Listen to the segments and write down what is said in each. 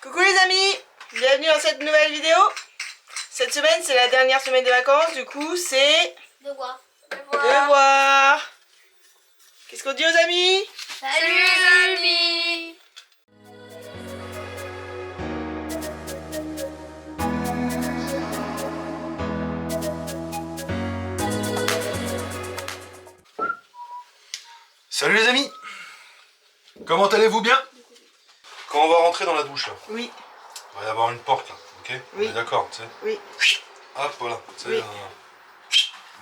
Coucou les amis, bienvenue dans cette nouvelle vidéo. Cette semaine c'est la dernière semaine de vacances, du coup c'est... Devoir. Devoir. Qu'est-ce qu'on dit aux amis? Salut les amis. Salut les amis. Comment allez-vous bien? Quand on va rentrer dans la douche là, Oui. il va y avoir une porte là, ok? Oui. On est d'accord, tu sais. Oui. Hop, voilà. Tu sais, Oui.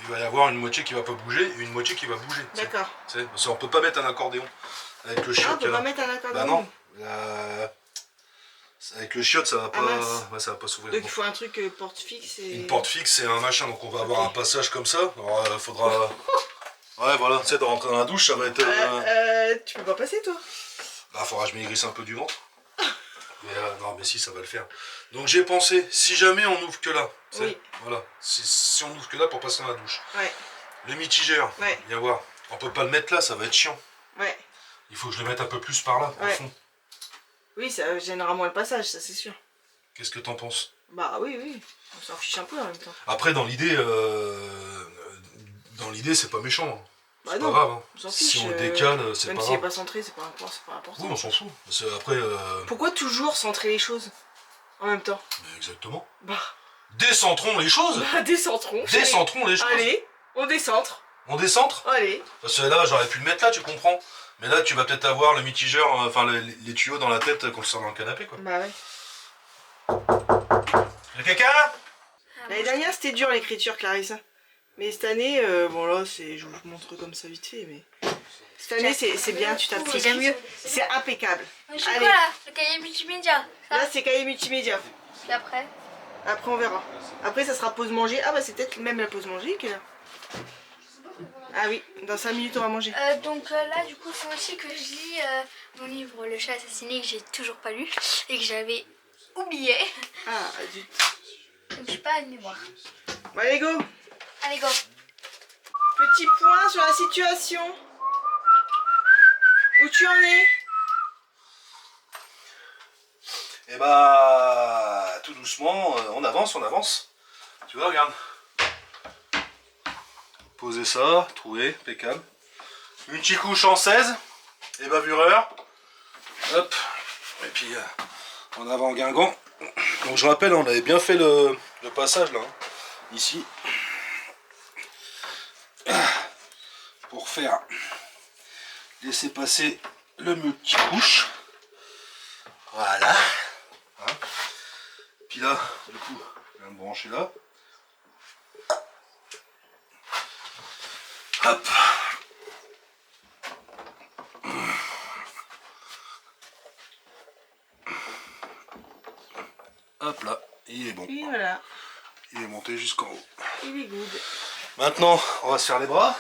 il va y avoir une moitié qui va pas bouger et une moitié qui va bouger. Tu sais. D'accord. Tu sais, parce qu'on peut pas mettre un accordéon avec le Ah, chiotte. on peut pas mettre un accordéon. Bah non. Avec le chiotte ça va pas, mince. ouais, ça va pas s'ouvrir. Donc il faut un truc porte fixe et... Une porte fixe et un machin, donc on va avoir un passage comme ça. Alors faudra... Ouais voilà, tu sais, de rentrer dans la douche ça va être... Tu peux pas passer toi? Bah faudra que je maigrisse un peu du ventre. Mais non mais si, ça va le faire. Donc j'ai pensé, si jamais on ouvre que là, oui. Voilà, si on ouvre que là pour passer dans la douche. Ouais. Le mitigeur, Ouais. viens voir. On peut pas le mettre là, ça va être chiant. Ouais. Il faut que je le mette un peu plus par là, au Ouais. fond. Oui, ça gênera moins le passage, ça c'est sûr. Qu'est-ce que t'en penses? Bah oui, oui. On s'en fiche un peu en même temps. Après dans l'idée c'est pas méchant. Hein. Bah C'est non, pas grave. Hein. on s'en Si fiche, on le décale, c'est pas même s'il est grave. pas centré, c'est pas important. Oui, on s'en fout. Après... Pourquoi toujours centrer les choses en même temps? Mais exactement. Bah, Décentrons les choses. décentrons. Décentrons les choses. Allez, on décentre. On décentre. Allez. Parce que là, j'aurais pu le mettre là, tu comprends. Mais là, tu vas peut-être avoir le mitigeur, enfin les tuyaux dans la tête qu'on le sort dans le canapé, quoi. Bah ouais. Y'a quelqu'un? L'année dernière, c'était dur l'écriture, Clarisse. Mais cette année, bon là, je vous montre comme ça vite fait, mais... Cette année, c'est bien, tu t'appliques. C'est mieux. C'est impeccable. Je sais Allez. quoi là? Le cahier multimédia. Ça. Là, c'est cahier multimédia. Puis après. Après, on verra. Après, ça sera pause manger. Ah bah, c'est peut-être même la pause manger qui est là. Ah oui, dans 5 minutes, on va manger. Donc là, du coup, il faut aussi que je lis mon livre Le chat assassiné que j'ai toujours pas lu et que j'avais oublié. Ah, zut. Donc j'ai pas de mémoire. Bon, allez, go. Allez, go. Petit point sur la situation. Où tu en es? Et bah, tout doucement, on avance, on avance. Tu vois, regarde. Poser ça, trouver, impeccable. Une petite couche en 16, et bavureur. Hop. Et puis, en avant Guingamp. Donc je rappelle, on avait bien fait le passage là, hein, ici. Pour faire laisser passer le multi-couche. Voilà. Hein. Puis là, du coup, je vais me brancher là. Hop. Hop là, il est bon. Et voilà. Il est monté jusqu'en haut. Il est good. Maintenant, on va se faire les bras.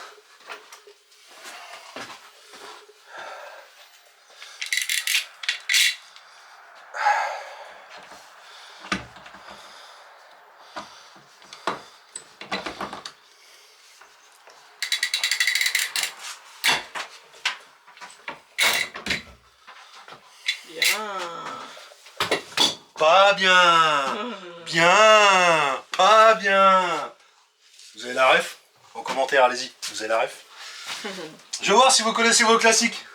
Bien. Pas bien. Bien. Pas bien. Vous avez la ref? En commentaire, allez-y. Vous avez la ref? Je vais voir si vous connaissez vos classiques.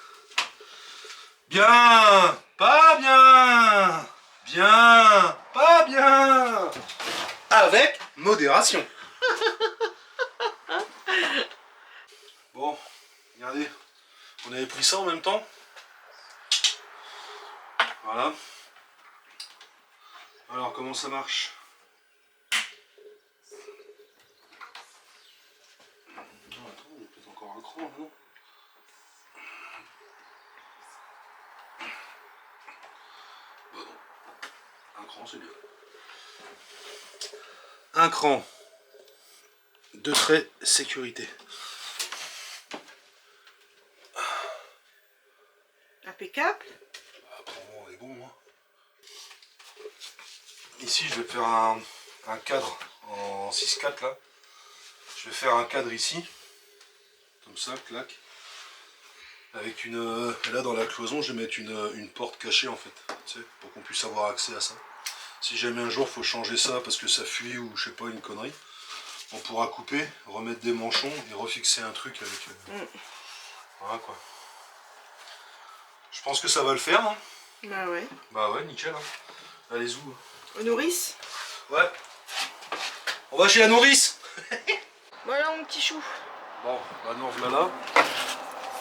Bien. Pas bien. Bien. Pas bien. Avec modération. Bon, regardez. On avait pris ça en même temps. Voilà. Alors, comment ça marche? Oh, attends, il y a peut-être encore un cran, non? Bah non. Un cran, c'est bien. Un cran. Deux traits sécurité. Impeccable. Apparemment, on est bon, hein. Ici, je vais faire un cadre en 6-4 là. Je vais faire un cadre ici. Comme ça, clac. Avec une... là, dans la cloison, je vais mettre une porte cachée en fait. tu sais, pour qu'on puisse avoir accès à ça. Si jamais un jour faut changer ça parce que ça fuit ou je sais pas, une connerie, on pourra couper, remettre des manchons et refixer un truc avec... Voilà quoi. Je pense que ça va le faire, non? Bah ouais. Bah ouais, nickel. Hein. Allez où? Aux nourrices? Ouais. On va chez la nourrice. Voilà mon petit chou. Bon, bah non, voilà.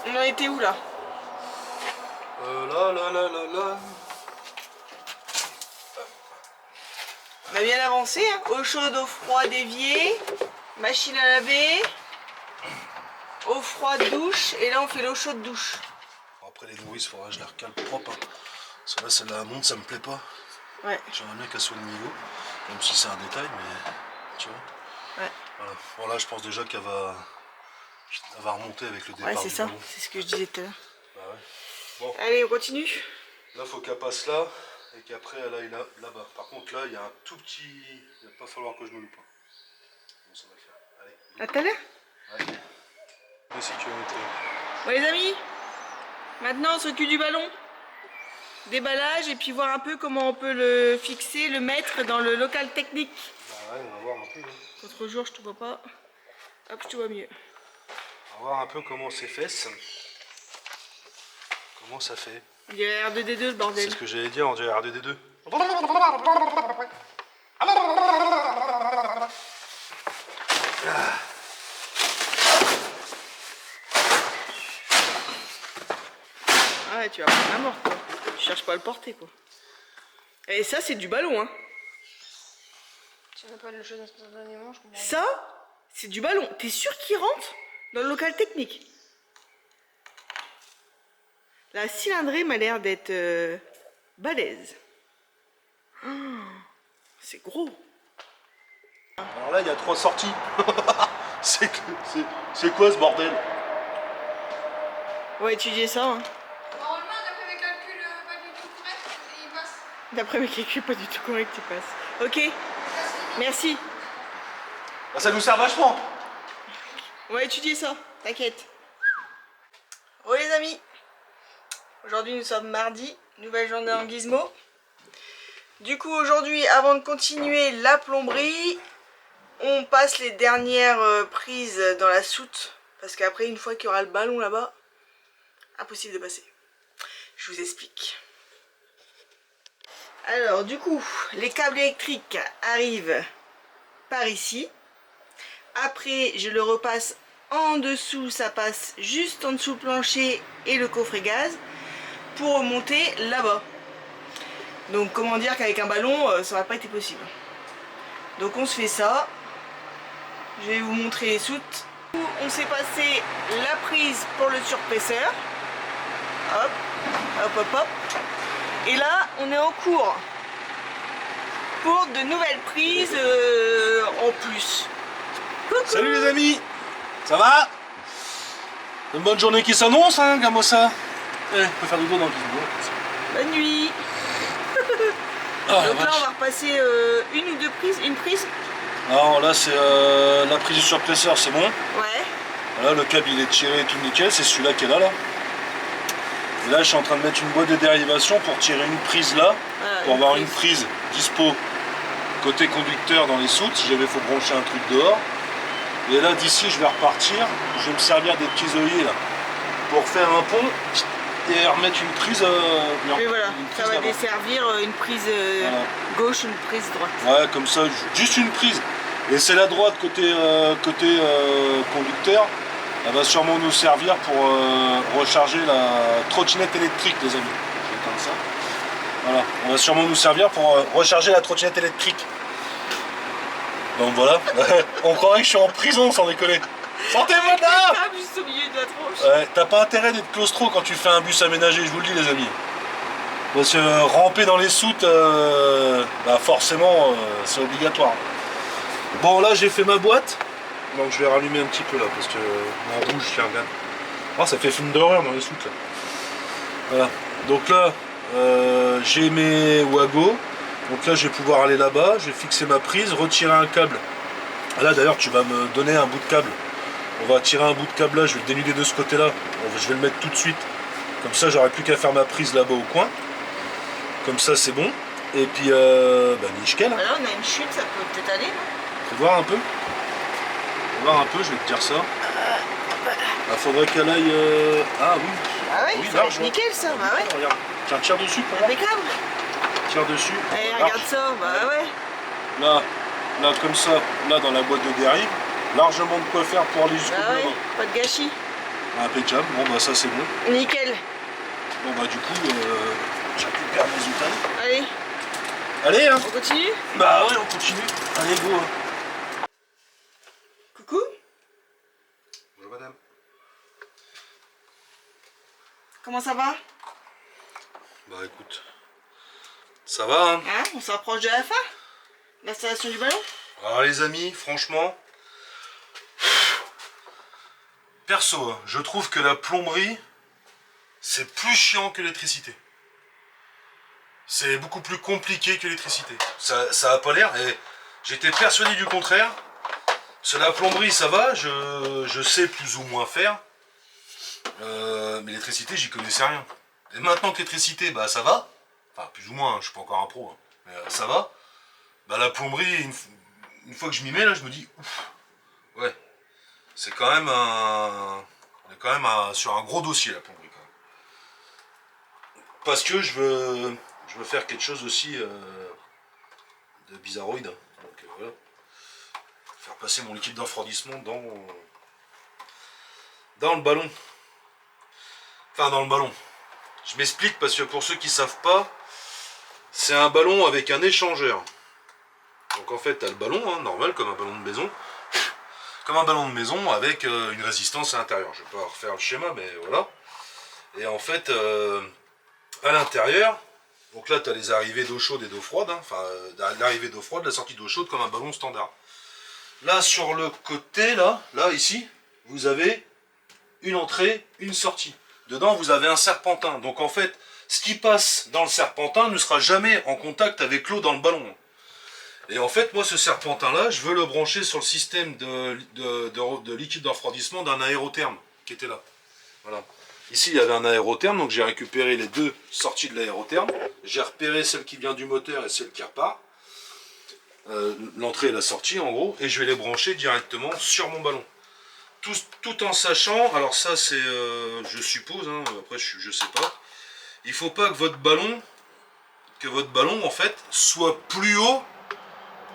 On a été où là? Là. On a bien avancé, hein. Eau chaude, eau froide, évier, machine à laver, eau froide, douche, et là on fait l'eau chaude douche. Après les nourrices, il faudra que je les recale propre. Hein. Parce que là, celle-là monte, ça me plaît pas. Ouais. J'aimerais bien qu'elle soit de niveau, même si c'est un détail, mais tu vois. Ouais. Voilà. Bon là, je pense déjà qu'elle va remonter avec le départ. Ouais, c'est du ça, ballon. c'est ce que je disais tout à l'heure. Bah ouais. Bon. Allez, on continue. Là, faut qu'elle passe là et qu'après elle aille là-bas. Par contre, là, il y a un tout petit. Il va pas falloir que je me loupe. Bon, ça va le faire. Allez. À tout à l'heure. Allez. Merci, tu vas mettre. Bon les amis, maintenant on s'occupe du ballon. Déballage et puis voir un peu comment on peut le fixer, le mettre dans le local technique. Bah ouais, on va voir un peu. Hein. L'autre jour je te vois pas. Hop, je te vois mieux. On va voir un peu comment c'est fait. Comment ça fait. On dirait R2D2 le bordel. C'est ce que j'allais dire, on dirait R2D2. Ah ouais, tu vas prendre la mort quoi. Tu cherches pas à le porter quoi. Et ça c'est du ballon hein. Tu veux pas le chose instantanément, je comprends. Ça, c'est du ballon. T'es sûr qu'il rentre dans le local technique? La cylindrée m'a l'air d'être balèze. Oh, c'est gros. Alors là, il y a 3 sorties. C'est quoi ce bordel? On va étudier ça. Hein. Normalement, d'après mes calculs pas du tout corrects, il passe. D'après mes calculs, pas du tout correct, tu passes. Ok, merci. Bah, ça nous sert vachement. On va étudier ça, t'inquiète. Oh les amis, aujourd'hui nous sommes mardi, nouvelle journée en gizmo. Du coup aujourd'hui, avant de continuer la plomberie, on passe les dernières prises dans la soute. Parce qu'après, une fois qu'il y aura le ballon là-bas, impossible de passer. Je vous explique. Alors du coup, les câbles électriques arrivent par ici. Après, je le repasse en dessous, ça passe juste en dessous le plancher et le coffret gaz pour remonter là-bas. Donc comment dire qu'avec un ballon, ça n'aurait pas été possible. Donc on se fait ça. Je vais vous montrer les soutes. On s'est passé la prise pour le surpresseur. Hop, hop, hop, hop. Et là, on est en cours pour de nouvelles prises en plus. Coucou. Salut les amis. Ça va? Une bonne journée qui s'annonce, hein, comme ça. On peut faire du dos dans le gizmo. Bonne nuit. Ah, donc là, on va repasser une ou deux prises. Une prise. Alors là, c'est la prise du surpresseur, c'est bon. Ouais. Voilà, le câble il est tiré et tout nickel, c'est celui-là qui est là. Et là, je suis en train de mettre une boîte de dérivation pour tirer une prise là, Voilà, pour avoir une prise dispo côté conducteur dans les soutes, si jamais il faut brancher un truc dehors. Et là, d'ici, je vais repartir, je vais me servir des petits œillets là, pour faire un pont et remettre une prise. Et voilà, une ça prise va là-bas. desservir une prise Voilà. gauche, une prise droite. Ouais, comme ça, juste une prise. Et c'est la droite côté conducteur. Elle va sûrement nous servir pour recharger la trottinette électrique, les amis. Je vais éteindre ça. Voilà, on va sûrement nous servir pour recharger la trottinette électrique. Donc voilà, on croirait que je suis en prison sans déconner. Sortez-moi de là! Ah, juste au milieu de la tronche. Ouais, t'as pas intérêt d'être claustro quand tu fais un bus aménagé, je vous le dis les amis. Parce que ramper dans les soutes, bah forcément, c'est obligatoire. Bon là j'ai fait ma boîte, donc je vais rallumer un petit peu là, parce que en rouge, tiens, regarde. Oh, ça fait film d'horreur dans les soutes là. Voilà, donc là, j'ai mes wagos. Donc là je vais pouvoir aller là-bas, je vais fixer ma prise, retirer un câble. Là d'ailleurs tu vas me donner un bout de câble. On va tirer un bout de câble là, je vais le dénuder de ce côté là. Je vais le mettre tout de suite. Comme ça j'aurai plus qu'à faire ma prise là-bas au coin. Comme ça c'est bon. Et puis nickel. Hein. Alors on a une chute, ça peut peut-être aller, non? Faut voir un peu. Faut voir un peu, je vais te dire ça. Ah, faudrait qu'elle aille. Ah oui. Ah ouais, oui, ça va être nickel ça, bah ouais. Regarde. Tiens, tire dessus. Impeccable. Tire dessus. Allez, regarde ça, bah ouais. Là comme ça, là dans la boîte de dérive, largement de quoi faire pour aller jusqu'au Bah ouais, bout. pas de gâchis. Impeccable, bon bah ça c'est bon. Nickel. Bon bah du coup, je récupère mes outils. Allez, Allez hein. on continue? Bah ouais, on continue. Allez go. Hein. Coucou. Bonjour madame. Comment ça va? Bah écoute, ça va hein. Hein, on s'approche de la fin? L'installation du ballon? Alors les amis, franchement, perso, hein, je trouve que la plomberie, c'est plus chiant que l'électricité. C'est beaucoup plus compliqué que l'électricité. Ça a pas l'air, et j'étais persuadé du contraire. Sur la plomberie, ça va, je sais plus ou moins faire. Mais l'électricité, j'y connaissais rien. Et maintenant que l'électricité, bah ça va. Enfin, plus ou moins, je suis pas encore un pro, hein, mais ça va. Bah la plomberie, une fois que je m'y mets, là, je me dis, ouf, ouais, c'est quand même on est quand même sur un gros dossier, la plomberie, quand même. Parce que je veux faire quelque chose aussi de bizarroïde. Hein. Donc voilà. Faire passer mon liquide de refroidissement dans le ballon. Enfin, dans le ballon. Je m'explique parce que pour ceux qui savent pas, c'est un ballon avec un échangeur. Donc en fait, tu as le ballon, hein, normal, comme un ballon de maison. Comme un ballon de maison avec une résistance à l'intérieur. Je vais pas refaire le schéma, mais voilà. Et en fait, à l'intérieur, donc là, tu as les arrivées d'eau chaude et d'eau froide. Hein, enfin, l'arrivée d'eau froide, la sortie d'eau chaude comme un ballon standard. Là, sur le côté, là, ici, vous avez une entrée, une sortie. Dedans, vous avez un serpentin. Donc en fait, ce qui passe dans le serpentin ne sera jamais en contact avec l'eau dans le ballon. Et en fait, moi, ce serpentin-là, je veux le brancher sur le système de liquide de refroidissement d'un aérotherme qui était là. Voilà. Ici, il y avait un aérotherme, donc j'ai récupéré les deux sorties de l'aérotherme. J'ai repéré celle qui vient du moteur et celle qui repart. L'entrée et la sortie, en gros. Et je vais les brancher directement sur mon ballon. Tout en sachant, alors ça, c'est, je suppose, hein, après, je sais pas. Il ne faut pas que votre ballon, en fait, soit plus haut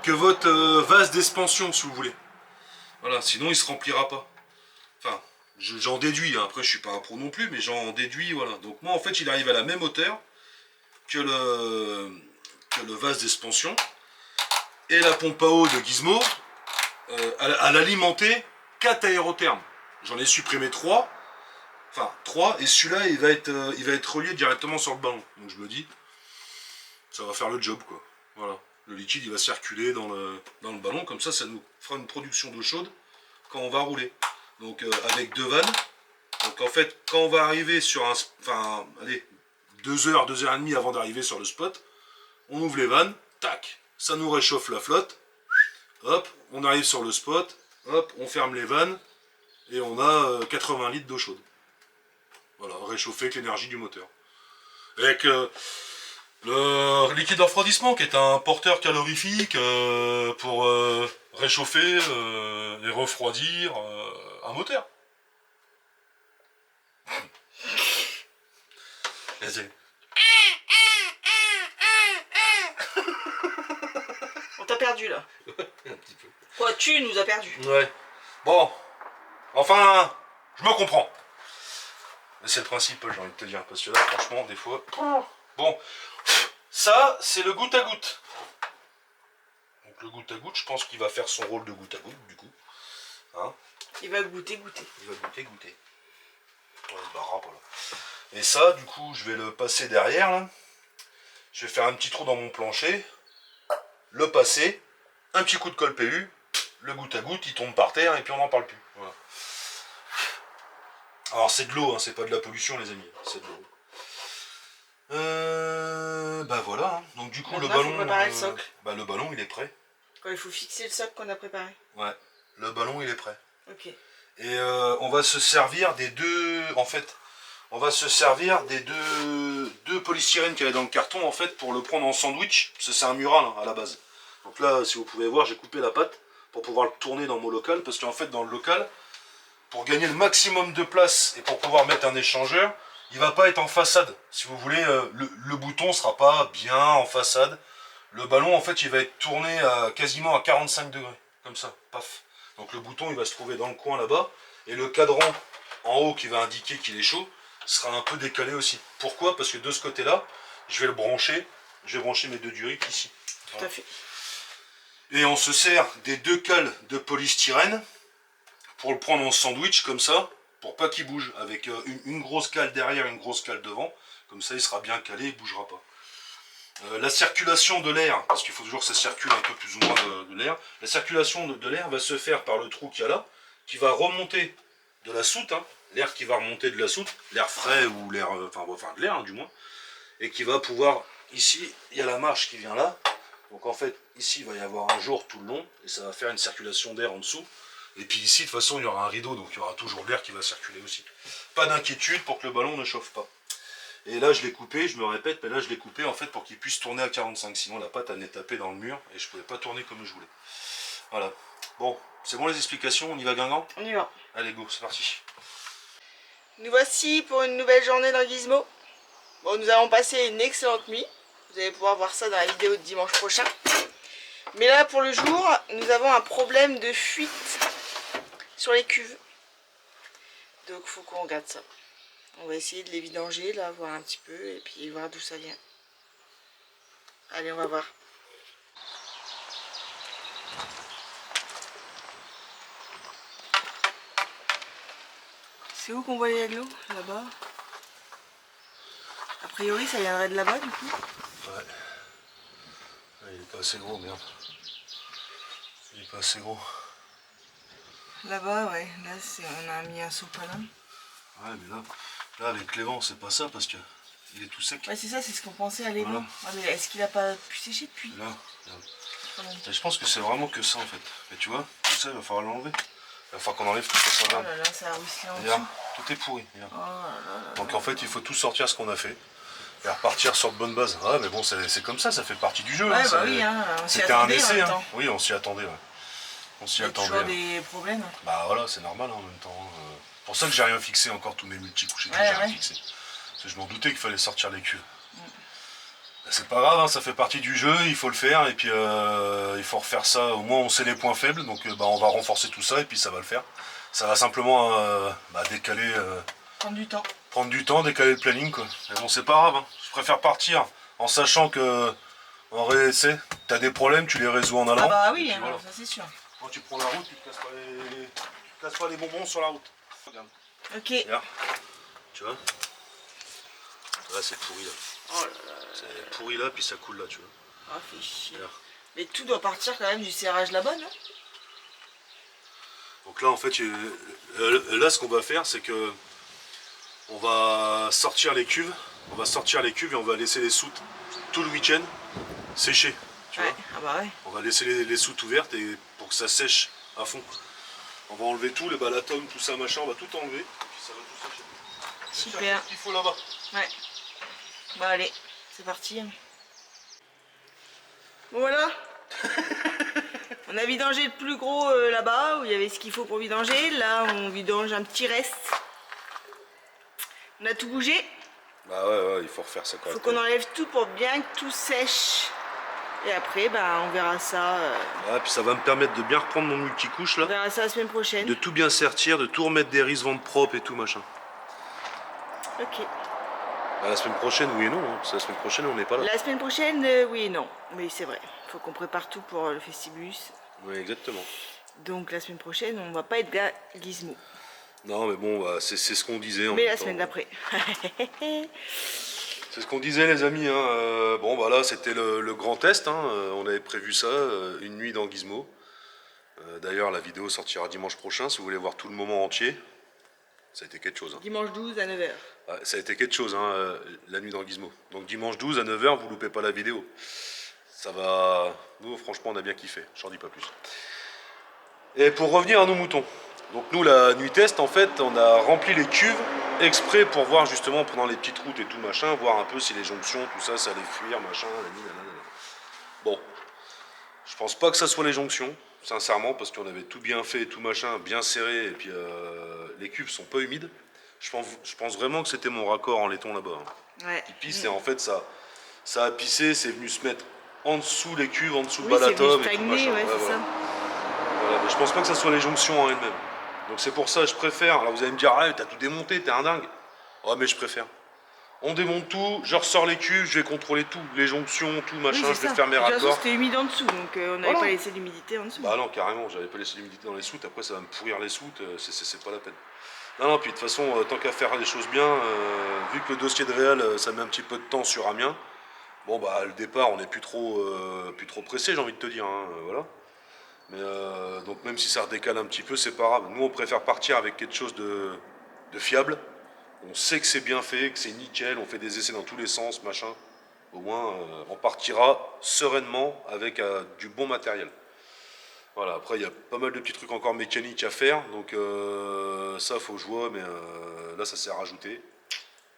que votre vase d'expansion, si vous voulez. Voilà, sinon il se remplira pas. Enfin, j'en déduis, hein. Après je suis pas un pro non plus, mais j'en déduis, voilà. Donc moi en fait il arrive à la même hauteur que le vase d'expansion. Et la pompe à eau de Gizmo, à l'alimenter 4 aérothermes. J'en ai supprimé 3. Enfin 3, et celui-là il va être relié directement sur le ballon. Donc je me dis, ça va faire le job quoi. Voilà. Le liquide il va circuler dans le ballon, comme ça nous fera une production d'eau chaude quand on va rouler. Donc avec 2 vannes. Donc en fait quand on va arriver sur un... Enfin allez, 2 heures, 2 heures et demie avant d'arriver sur le spot, on ouvre les vannes, tac, ça nous réchauffe la flotte, hop, on arrive sur le spot, hop, on ferme les vannes, et on a 80 litres d'eau chaude. Voilà, réchauffé avec l'énergie du moteur. Avec... le liquide de refroidissement qui est un porteur calorifique pour réchauffer et refroidir un moteur. On t'a perdu là. Un petit peu. Quoi, tu nous as perdu. Ouais. Bon. Enfin, je me comprends. Mais c'est le principe, j'ai envie de te dire. Parce que là, franchement, des fois... Bon. Ça, c'est le goutte à goutte. Donc le goutte à goutte, je pense qu'il va faire son rôle de goutte à goutte, du coup. Hein, Il va goûter. il va goûter. On se barrera pas là. Et ça, du coup, je vais le passer derrière, là. Je vais faire un petit trou dans mon plancher. Le passer. Un petit coup de colle PU. Le goutte à goutte, il tombe par terre et puis on n'en parle plus. Voilà. Alors c'est de l'eau, hein, c'est pas de la pollution les amis. C'est de l'eau. Bah voilà, hein. Donc du coup Maintenant, le ballon, faut préparer le socle. bah le ballon il est prêt. Quand il faut fixer le socle qu'on a préparé. Ouais, le ballon il est prêt. Ok. Et on va se servir des deux, en fait, on va se servir des deux polystyrènes qu'il y avait dans le carton en fait pour le prendre en sandwich. Parce que c'est un mural hein, à la base. Donc là, si vous pouvez voir, j'ai coupé la pâte pour pouvoir le tourner dans mon local. Parce qu'en fait, dans le local, pour gagner le maximum de place et pour pouvoir mettre un échangeur, il ne va pas être en façade. Si vous voulez, le bouton ne sera pas bien en façade. Le ballon, en fait, il va être tourné quasiment à 45 degrés. Comme ça, paf. Donc le bouton, il va se trouver dans le coin là-bas. Et le cadran en haut qui va indiquer qu'il est chaud sera un peu décalé aussi. Pourquoi? Parce que de ce côté-là, je vais le brancher. Je vais brancher mes deux duriques ici. Tout Voilà. à fait. Et on se sert des deux cales de polystyrène pour le prendre en sandwich comme ça, pour pas qu'il bouge, avec une grosse cale derrière, une grosse cale devant. Comme ça, il sera bien calé, il ne bougera pas. La circulation de l'air, parce qu'il faut toujours que ça circule un peu plus ou moins de l'air, la circulation de l'air va se faire par le trou qu'il y a là, qui va remonter de la soute, hein, l'air qui va remonter de la soute, l'air frais ou l'air, enfin de l'air hein, du moins, et qui va pouvoir, ici, il y a la marche qui vient là, donc en fait, ici, il va y avoir un jour tout le long, et ça va faire une circulation d'air en dessous, et puis ici, de toute façon, il y aura un rideau, donc il y aura toujours l'air qui va circuler aussi. Pas d'inquiétude pour que le ballon ne chauffe pas. Et là je l'ai coupé, je me répète, mais là je l'ai coupé en fait pour qu'il puisse tourner à 45. Sinon la pâte elle venait taper dans le mur et je pouvais pas tourner comme je voulais. Voilà. Bon, c'est bon les explications, on y va Guingamp? On y va. Allez go, c'est parti. Nous voici pour une nouvelle journée dans Gizmo. Bon, nous avons passé une excellente nuit. Vous allez pouvoir voir ça dans la vidéo de dimanche prochain. Mais là, pour le jour, nous avons un problème de fuite sur les cuves. Donc, il faut qu'on regarde ça. On va essayer de les vidanger, là, voir un petit peu, et puis voir d'où ça vient. Allez, on va voir. C'est où qu'on voit les l'eau? Là-bas. A priori, ça viendrait de là-bas, du coup. Ouais. Il est pas assez gros, merde. Il est pas assez gros. Là-bas, ouais. Là, on a mis un sopalin. Ouais, mais là avec les vents, c'est pas ça parce que il est tout sec. Ouais, c'est ça, c'est ce qu'on pensait aller Voilà. voir. Ouais, mais est-ce qu'il a pas pu sécher depuis? Là, et je pense que c'est vraiment que ça en fait. Mais tu vois, tout ça, il va falloir l'enlever. Il va falloir qu'on enlève tout, ça Oh regarde. là là, ça a ruisselé en Regarde, dessous. tout est pourri. Regarde. Oh là là là. Donc en fait, il faut tout sortir ce qu'on a fait et repartir sur de bonnes bases. Ouais, mais bon, c'est comme ça fait partie du jeu. Ouais, hein, bah oui, hein, on s'y c'était un attendait en essai. même Hein. temps. Oui, on s'y attendait. Ouais. On s'y Il y a attendait. toujours Hein. des problèmes. Bah voilà, c'est normal hein, en même temps. C'est pour ça que j'ai rien fixé encore tous mes multicouches et tout, Ouais, j'ai rien ouais. fixé. Parce que je m'en doutais qu'il fallait sortir les cuves. C'est pas grave, hein, ça fait partie du jeu, il faut le faire et puis il faut refaire ça. Au moins on sait les points faibles, donc on va renforcer tout ça et puis ça va le faire. Ça va simplement décaler, Prendre du temps. décaler le planning quoi. Mais bon c'est pas grave, hein. Je préfère partir en sachant que en réalité, t'as des problèmes, tu les résous en allant. Ah bah oui, et puis, hein, voilà. ça c'est sûr. Quand tu prends la route, tu te casses pas les bonbons sur la route. Regarde. Ok. Regarde. Tu vois? Là c'est pourri là. Oh là là. C'est pourri là, puis ça coule là, tu vois. Ah, fait chier. Regarde. Mais tout doit partir quand même du serrage là-bas, non? Donc là, en fait, là, ce qu'on va faire, c'est que on va sortir les cuves. On va sortir les cuves et on va laisser les soutes tout le week-end sécher. Tu Ouais, vois, ah bah ouais. on va laisser les soutes ouvertes et pour que ça sèche à fond. On va enlever tout, les balatomes, tout ça, machin, on va tout enlever. Et puis ça va tout sécher. Super. Il faut là-bas. Ouais. Bon allez, c'est parti. Bon voilà. On a vidangé le plus gros là-bas, où il y avait ce qu'il faut pour vidanger. Là, on vidange un petit reste. On a tout bougé. Bah ouais, il faut refaire ça Il faut correctement. qu'on enlève tout pour bien que tout sèche. Et après, bah, on verra ça. Ouais, puis ça va me permettre de bien reprendre mon multicouche On là. verra ça la semaine prochaine. De tout bien sertir, de tout remettre des rises ventre propres et tout machin. Ok. Bah, la semaine prochaine, oui et non. Hein. Parce que la semaine prochaine, on n'est pas là. La semaine prochaine, oui et non. Oui, c'est vrai. Il faut qu'on prépare tout pour le Festibus. Oui, exactement. Donc la semaine prochaine, on va pas être à Gizmo. Non, mais bon, bah, c'est ce qu'on disait. en Mais même la temps. semaine d'après. C'est ce qu'on disait, les amis. Hein. Bon, bah là, c'était le grand test. Hein. On avait prévu ça, une nuit dans Gizmo. D'ailleurs, la vidéo sortira dimanche prochain. Si vous voulez voir tout le moment entier, ça a été quelque chose. Hein. Dimanche 12 à 9h. Ouais, ça a été quelque chose, hein, la nuit dans Gizmo. Donc dimanche 12 à 9h, vous loupez pas la vidéo. Ça va... Nous, franchement, on a bien kiffé. J'en dis pas plus. Et pour revenir à nos moutons. Donc nous, la nuit test, en fait, on a rempli les cuves exprès pour voir justement pendant les petites routes et tout machin, voir un peu si les jonctions, tout ça, ça allait fuir, machin, nanana. Bon, je pense pas que ça soit les jonctions, sincèrement, parce qu'on avait tout bien fait, tout machin, bien serré, et puis les cuves sont pas humides. Je pense vraiment que c'était mon raccord en laiton là-bas. Hein. Ouais. Qui pisse, et en fait, ça a pissé, c'est venu se mettre en dessous les cuves, en dessous Oui, le c'est balatum venu et tout stagner, machin. ouais, c'est voilà. ça. Voilà, mais je pense pas que ça soit les jonctions en elles-mêmes. Donc c'est pour ça que je préfère. Alors vous allez me dire, ah, t'as tout démonté, t'es un dingue. Ouais, mais je préfère. On démonte tout, je ressors les cuves, je vais contrôler tout, les jonctions, tout machin, Oui, je vais ça. faire mes De toute façon, raccords. c'était humide en dessous, donc on n'avait Voilà. pas laissé l'humidité en dessous. Bah non, carrément, j'avais pas laissé l'humidité dans les soutes, après ça va me pourrir les soutes, c'est pas la peine. Non, puis de toute façon, tant qu'à faire des choses bien, vu que le dossier de Réal, ça met un petit peu de temps sur Amiens, bon bah le départ, on n'est plus trop pressé, j'ai envie de te dire, hein, voilà. Mais donc même si ça redécale un petit peu, c'est pas grave. Nous, on préfère partir avec quelque chose de fiable. On sait que c'est bien fait, que c'est nickel, on fait des essais dans tous les sens, machin. Au moins, on partira sereinement avec du bon matériel. Voilà, après, il y a pas mal de petits trucs encore mécaniques à faire, donc ça, faut que je vois, mais là, ça s'est rajouté.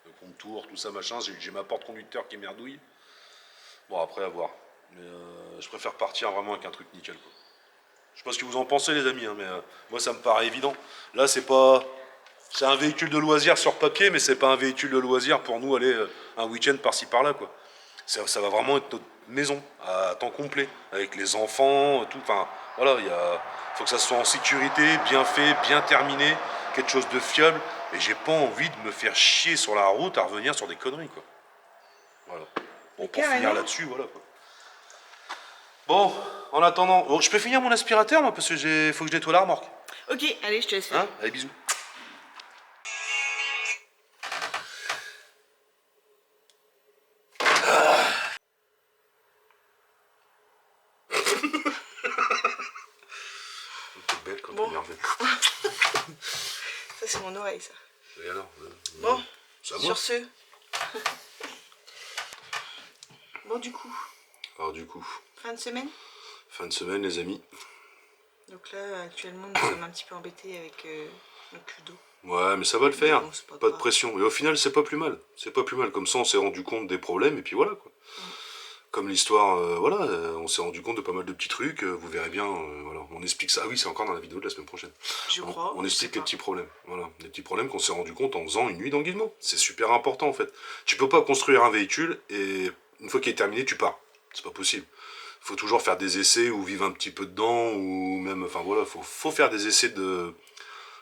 Le contour, tout ça, machin. J'ai ma porte-conducteur qui merdouille. Bon, après, à voir. Mais je préfère partir vraiment avec un truc nickel, quoi. Je sais pas ce que vous en pensez, les amis, hein, mais moi, ça me paraît évident. Là, c'est un véhicule de loisir sur papier, mais c'est pas un véhicule de loisir pour nous aller un week-end par-ci par-là, quoi. Ça va vraiment être notre maison à temps complet, avec les enfants, tout. Enfin, voilà, faut que ça soit en sécurité, bien fait, bien terminé, quelque chose de fiable. Et j'ai pas envie de me faire chier sur la route à revenir sur des conneries, quoi. Voilà. Bon, pour finir là-dessus, voilà, quoi. Bon, en attendant, je peux finir mon aspirateur, moi, parce que faut que je nettoie la remorque. Ok, allez, je te laisse faire. Hein, allez, bisous. T'es belle quand Bon. t'es énervée. Ça, c'est mon oreille, ça. Et alors, Bon, c'est à moi. sur ce. Bon, du coup, Alors du coup, fin de semaine. fin de semaine, les amis. Donc là, actuellement, nous sommes un petit peu embêtés avec le cul d'eau. Ouais, mais ça va le faire. Non, c'est pas Pas de grave. pression. Et au final, c'est pas plus mal. C'est pas plus mal. Comme ça, on s'est rendu compte des problèmes et puis voilà, quoi. Comme l'histoire, voilà, on s'est rendu compte de pas mal de petits trucs. Vous verrez bien, voilà, on explique ça. Ah oui, c'est encore dans la vidéo de la semaine prochaine. Je crois. On je explique sais les pas. petits problèmes. Voilà, les petits problèmes qu'on s'est rendu compte en faisant une nuit dans Gizmo. C'est super important en fait. Tu peux pas construire un véhicule et une fois qu'il est terminé, tu pars. C'est pas possible. Il faut toujours faire des essais ou vivre un petit peu dedans ou même, enfin voilà, faut faire des essais de,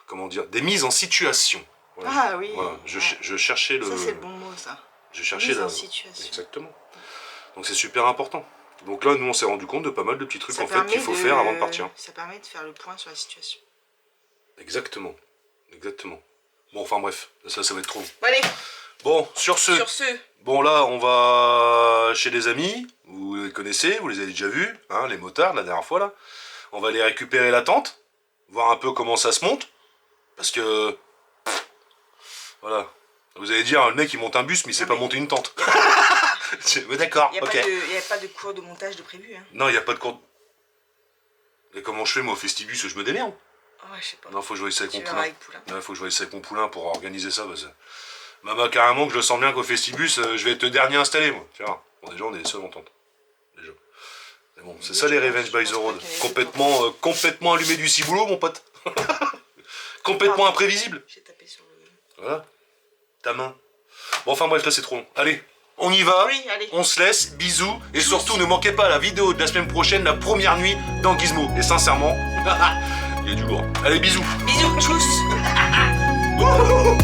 comment dire, des mises en situation. Voilà. Ah oui. Voilà, je cherchais le. Ça, c'est le bon mot, ça. Je cherchais Mise la. en situation. Exactement. Donc c'est super important. Donc là, nous, on s'est rendu compte de pas mal de petits trucs Ça en fait permet qu'il faut faire avant de partir. Ça permet de faire le point sur la situation. Exactement. Exactement. Bon, enfin bref, ça va être trop long. Bon, allez, Bon, sur ce, sur ce. bon là, on va chez des amis. Vous les connaissez, vous les avez déjà vus, hein, les motards, la dernière fois là. On va aller récupérer la tente, voir un peu comment ça se monte. Parce que... Voilà. Vous allez dire, le mec il monte un bus, mais il sait pas monter une tente. Mais d'accord, Il n'y ok. a pas de cours de montage de prévu. Hein. Non, il n'y a pas de cours. Et comment je fais moi au Festibus, je me démerde. Ouais, je sais pas. Non, faut que je voie ça avec Tu mon verras poulain. avec Poulain. Ouais, faut que je voie ça avec mon poulain pour organiser ça. Parce que... Maman, carrément que je le sens bien qu'au Festibus, je vais être le dernier installé, moi. Tu vois. Bon, déjà, on est les seuls en tente. Déjà. Mais bon, c'est ça les Revenge by the Road. Complètement allumé du ciboulot, mon pote. Complètement imprévisible. J'ai tapé sur le... Voilà. Ta main. Bon, enfin bref, là, c'est trop long. Allez, on y va. Oui, allez. On se laisse. Bisous. Et surtout, ne manquez pas la vidéo de la semaine prochaine, la première nuit dans Gizmo. Et sincèrement, il y a du lourd. Allez, bisous. Bisous, tchuss. Wouhou.